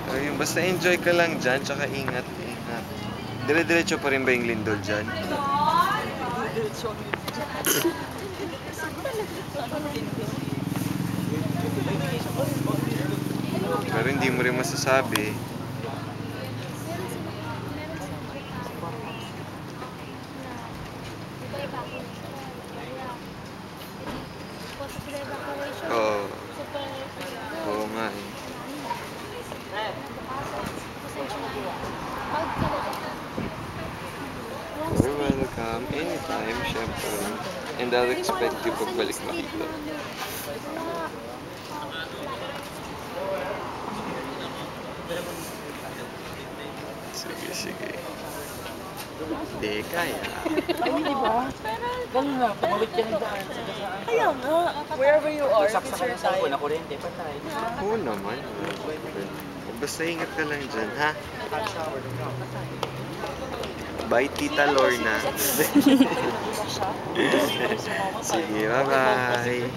Ayun, basta enjoy ka lang dyan, tsaka ingat, ingat. Dire-diretso pa rin ba yung lindol dyan? Pero hindi mo rin masasabi. Oo. Oo nga eh. You're welcome. Anytime, syempre. And I'll expect you pagbalik mo dito. Sige, sige. Hindi, kaya. Ay, di ba? Ganun nga, pumawit ka ng daan. Kaya nga, wherever you are, Saksakan ng cellphone na kuryente, patay. Oo naman. Basta ingat ka lang dyan, ha? Bye, Tita Lorna. Sige, bye-bye.